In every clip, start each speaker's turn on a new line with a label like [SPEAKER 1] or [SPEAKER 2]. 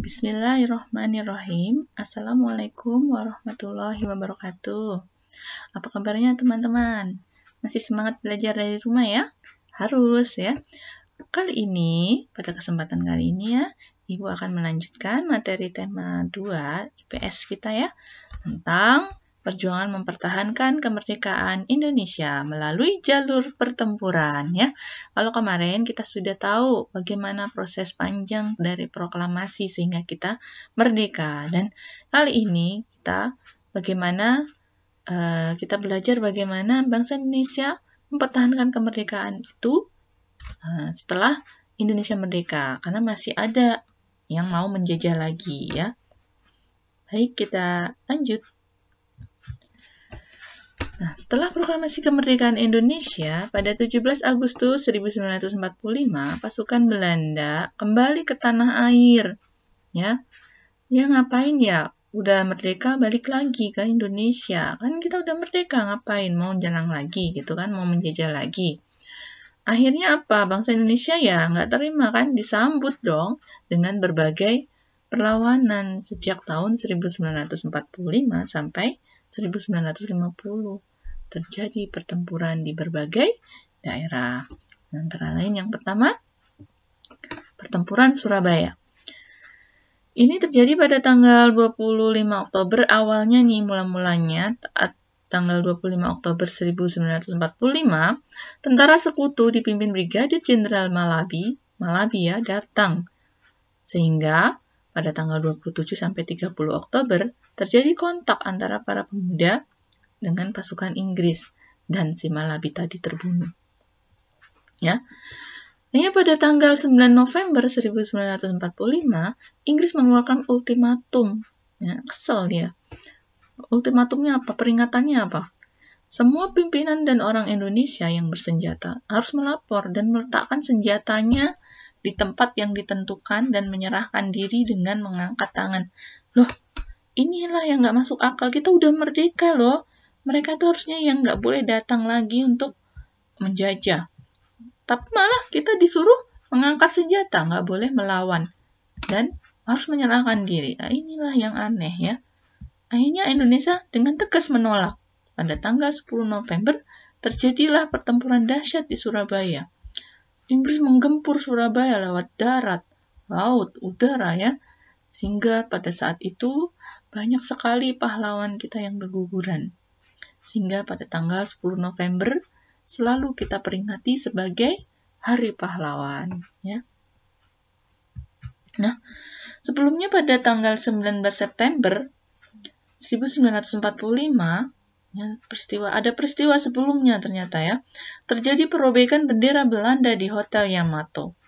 [SPEAKER 1] Bismillahirrahmanirrahim. Assalamualaikum warahmatullahi wabarakatuh. Apa kabarnya teman-teman? Masih semangat belajar dari rumah ya? Harus ya. Pada kesempatan kali ini ya, Ibu akan melanjutkan materi tema 2 IPS kita ya, tentang perjuangan mempertahankan kemerdekaan Indonesia melalui jalur pertempuran ya. Kalau kemarin kita sudah tahu bagaimana proses panjang dari proklamasi sehingga kita merdeka, dan kali ini kita belajar bagaimana bangsa Indonesia mempertahankan kemerdekaan itu setelah Indonesia merdeka, karena masih ada yang mau menjajah lagi ya. Baik, kita lanjut. Nah, setelah proklamasi kemerdekaan Indonesia pada 17 Agustus 1945, pasukan Belanda kembali ke tanah air. Ya ngapain ya? Udah merdeka balik lagi ke Indonesia. Kan kita udah merdeka, ngapain mau jalan lagi gitu kan, mau menjajah lagi. Akhirnya apa? Bangsa Indonesia ya nggak terima kan, disambut dong dengan berbagai perlawanan sejak tahun 1945 sampai 1950. Terjadi pertempuran di berbagai daerah. Antara lain yang pertama, pertempuran Surabaya. Ini terjadi pada tanggal 25 Oktober awalnya nih, mulanya tanggal 25 Oktober 1945, tentara sekutu dipimpin Brigadir Jenderal Malabi ya datang. Sehingga pada tanggal 27 sampai 30 Oktober terjadi kontak antara para pemuda dengan pasukan Inggris, dan si Malabi tadi terbunuh. Ya. Pada tanggal 9 November 1945, Inggris mengeluarkan ultimatum. Ya, kesel dia. Ultimatumnya apa? Peringatannya apa? Semua pimpinan dan orang Indonesia yang bersenjata harus melapor dan meletakkan senjatanya di tempat yang ditentukan dan menyerahkan diri dengan mengangkat tangan. Loh, inilah yang nggak masuk akal. Kita udah merdeka loh. Mereka tuh harusnya yang nggak boleh datang lagi untuk menjajah. Tapi malah kita disuruh mengangkat senjata, nggak boleh melawan. Dan harus menyerahkan diri. Nah, inilah yang aneh ya. Akhirnya Indonesia dengan tegas menolak. Pada tanggal 10 November, terjadilah pertempuran dahsyat di Surabaya. Inggris menggempur Surabaya lewat darat, laut, udara ya. Sehingga pada saat itu banyak sekali pahlawan kita yang berguguran. Sehingga pada tanggal 10 November selalu kita peringati sebagai Hari Pahlawan. Ya. Nah, sebelumnya pada tanggal 19 September 1945, ada peristiwa sebelumnya ternyata ya, terjadi perobekan bendera Belanda di Hotel Yamato.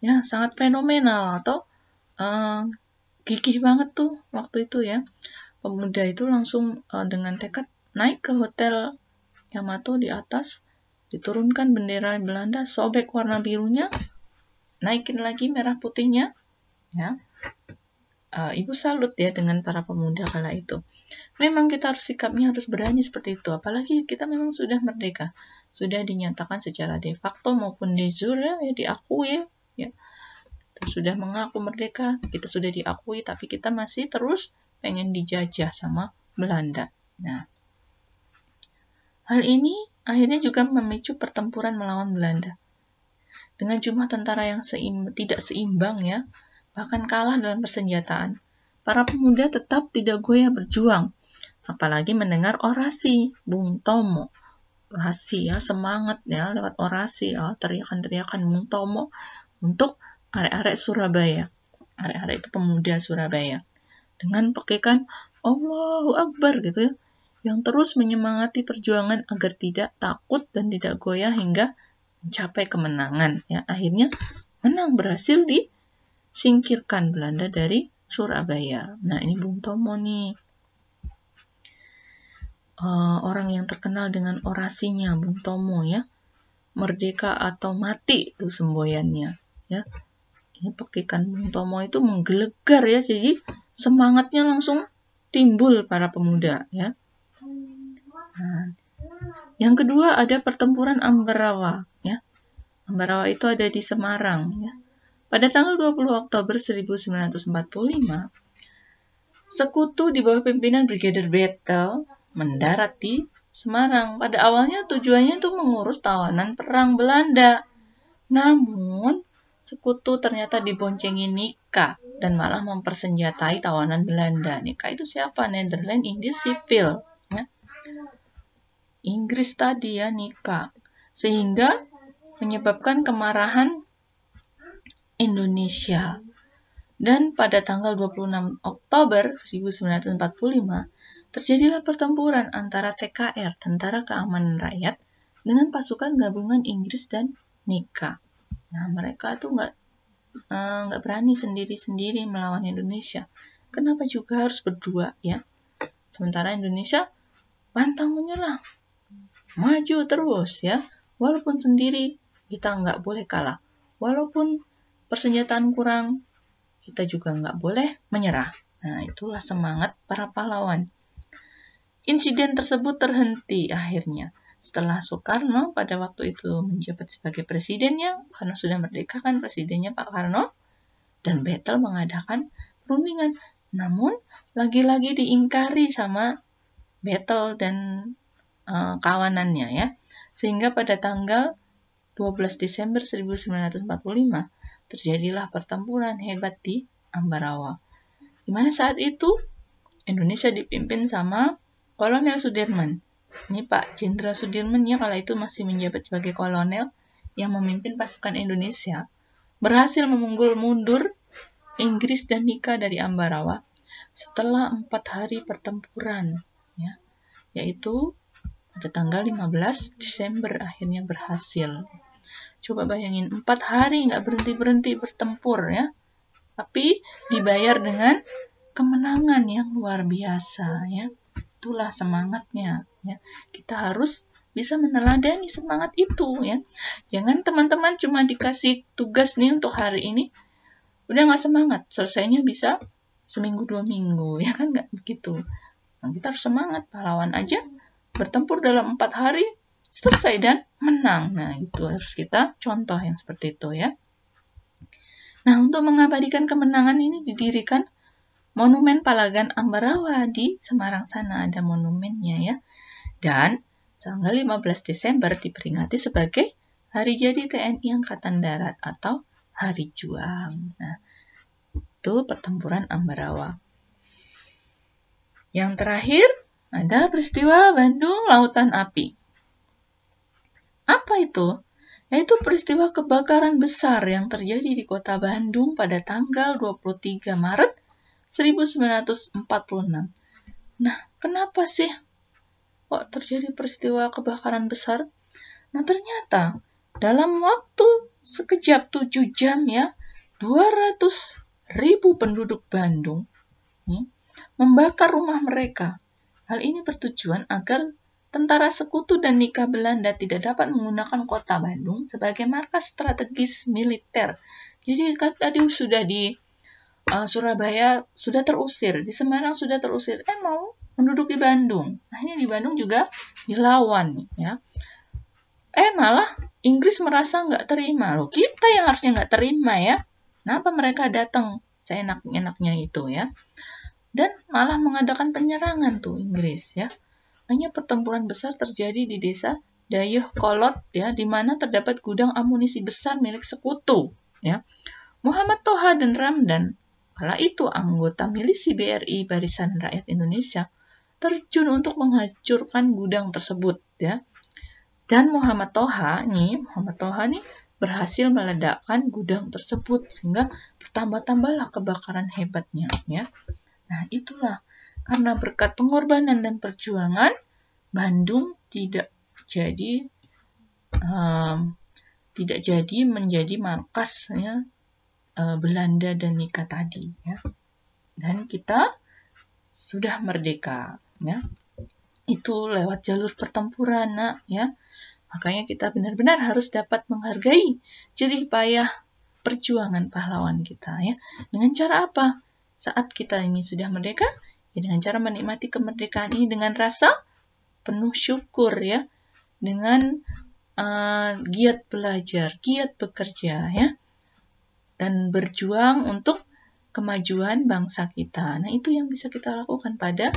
[SPEAKER 1] Ya, sangat fenomenal atau gigih banget tuh waktu itu ya. Pemuda itu langsung dengan tekad naik ke Hotel Yamato di atas, diturunkan bendera Belanda, sobek warna birunya, naikin lagi merah putihnya. Ya. Ibu salut ya dengan para pemuda kala itu. Memang kita sikapnya harus berani seperti itu, apalagi kita memang sudah merdeka, sudah dinyatakan secara de facto maupun de jure ya, diakui ya. Kita sudah mengaku merdeka, kita sudah diakui, tapi kita masih terus pengen dijajah sama Belanda. Nah, hal ini akhirnya juga memicu pertempuran melawan Belanda. Dengan jumlah tentara yang tidak seimbang ya, bahkan kalah dalam persenjataan, para pemuda tetap tidak goyah berjuang. Apalagi mendengar orasi Bung Tomo. Orasi ya, semangat ya lewat orasi ya, teriakan-teriakan Bung Tomo untuk arek-arek Surabaya. Arek-arek itu pemuda Surabaya. Dengan pakaikan Allahu Akbar gitu ya, yang terus menyemangati perjuangan agar tidak takut dan tidak goyah hingga mencapai kemenangan. Ya, akhirnya menang, berhasil disingkirkan Belanda dari Surabaya. Nah, ini Bung Tomo nih. Orang yang terkenal dengan orasinya Bung Tomo ya. Merdeka atau mati itu semboyannya ya. Ini pakaikan Bung Tomo itu menggelegar ya, jadi semangatnya langsung timbul para pemuda ya. Nah, yang kedua ada pertempuran Ambarawa ya. Ambarawa itu ada di Semarang ya. Pada tanggal 20 Oktober 1945, sekutu di bawah pimpinan Brigadir Bethel mendarat di Semarang. Pada awalnya tujuannya itu mengurus tawanan perang Belanda. Namun, sekutu ternyata diboncengi Nika dan malah mempersenjatai tawanan Belanda. Nika itu siapa? Netherlands Indies Sipil. Ya. Inggris tadi ya, Nika. Sehingga menyebabkan kemarahan Indonesia. Dan pada tanggal 26 Oktober 1945, terjadilah pertempuran antara TKR, Tentara Keamanan Rakyat, dengan pasukan gabungan Inggris dan Nika. Nah, mereka tuh nggak berani sendiri-sendiri melawan Indonesia. Kenapa juga harus berdua ya? Sementara Indonesia pantang menyerah, maju terus ya. Walaupun sendiri kita nggak boleh kalah. Walaupun persenjataan kurang, kita juga nggak boleh menyerah. Nah, itulah semangat para pahlawan. Insiden tersebut terhenti akhirnya setelah Soekarno pada waktu itu menjabat sebagai presidennya, karena sudah merdeka kan presidennya Pak Karno, dan Bethel mengadakan perundingan. Namun, lagi-lagi diingkari sama Bethel dan kawanannya ya. Sehingga pada tanggal 12 Desember 1945, terjadilah pertempuran hebat di Ambarawa. Di mana saat itu Indonesia dipimpin sama Kolonel Sudirman. Ini Pak Jenderal Sudirman ya, kala itu masih menjabat sebagai kolonel yang memimpin pasukan Indonesia, berhasil memunggul mundur Inggris dan Nika dari Ambarawa setelah 4 hari pertempuran, ya, yaitu pada tanggal 15 Desember akhirnya berhasil. Coba bayangin, 4 hari nggak berhenti-berhenti bertempur ya. Tapi dibayar dengan kemenangan yang luar biasa ya. Itulah semangatnya ya. Kita harus bisa meneladani semangat itu ya. Jangan teman-teman cuma dikasih tugas nih untuk hari ini, udah nggak semangat. Selesainya bisa seminggu 2 minggu ya kan, nggak begitu. Nah, kita harus semangat. Pahlawan aja bertempur dalam 4 hari selesai dan menang. Nah, itu harus kita contoh yang seperti itu ya. Nah, untuk mengabadikan kemenangan ini didirikan Monumen Palagan Ambarawa di Semarang sana, ada monumennya ya. Dan tanggal 15 Desember diperingati sebagai Hari Jadi TNI Angkatan Darat atau Hari Juang. Nah, itu pertempuran Ambarawa. Yang terakhir ada peristiwa Bandung Lautan Api. Apa itu? Yaitu peristiwa kebakaran besar yang terjadi di kota Bandung pada tanggal 23 Maret 1946. Nah, kenapa sih kok terjadi peristiwa kebakaran besar? Nah, ternyata dalam waktu sekejap 7 jam ya, 200.000 penduduk Bandung membakar rumah mereka. Hal ini bertujuan agar tentara sekutu dan Nika Belanda tidak dapat menggunakan kota Bandung sebagai markas strategis militer. Jadi tadi sudah di Surabaya sudah terusir, di Semarang sudah terusir, mau menduduki Bandung. Akhirnya di Bandung juga dilawan ya. Malah Inggris merasa nggak terima. Loh, kita yang harusnya nggak terima ya. Kenapa mereka datang seenak-enaknya itu ya. Dan malah mengadakan penyerangan tuh Inggris ya. Hanya pertempuran besar terjadi di desa Dayuh Kolot ya, di mana terdapat gudang amunisi besar milik sekutu ya. Muhammad Toha dan Ramdan, kala itu anggota milisi BRI Barisan Rakyat Indonesia, terjun untuk menghancurkan gudang tersebut ya. Dan Muhammad Toha nih berhasil meledakkan gudang tersebut sehingga bertambah-tambahlah kebakaran hebatnya ya. Nah, itulah karena berkat pengorbanan dan perjuangan, Bandung tidak jadi menjadi markas ya, Belanda dan Nika tadi ya. Dan kita sudah merdeka ya. Itu lewat jalur pertempuran ya. Makanya kita benar-benar harus dapat menghargai jerih payah perjuangan pahlawan kita ya. Dengan cara apa? Saat kita ini sudah merdeka, ya dengan cara menikmati kemerdekaan ini dengan rasa penuh syukur ya, dengan giat belajar, giat bekerja ya. dan berjuang untuk kemajuan bangsa kita. Nah, itu yang bisa kita lakukan pada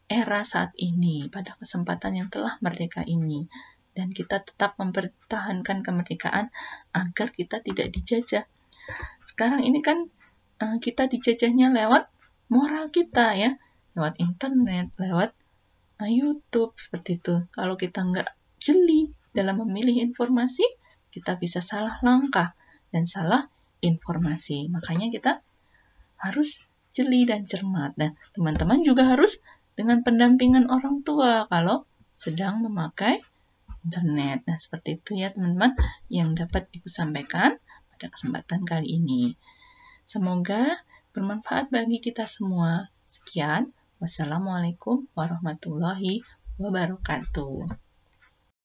[SPEAKER 1] era saat ini, pada kesempatan yang telah merdeka ini. Dan kita tetap mempertahankan kemerdekaan agar kita tidak dijajah. Sekarang ini kan kita dijajahnya lewat moral kita ya, lewat internet, lewat YouTube, seperti itu. Kalau kita nggak jeli dalam memilih informasi, kita bisa salah langkah dan salah informasi. Makanya kita harus jeli dan cermat. Dan teman-teman juga harus dengan pendampingan orang tua kalau sedang memakai internet. Nah, seperti itu ya teman-teman yang dapat Ibu sampaikan pada kesempatan kali ini. Semoga bermanfaat bagi kita semua. Sekian. Wassalamualaikum warahmatullahi wabarakatuh.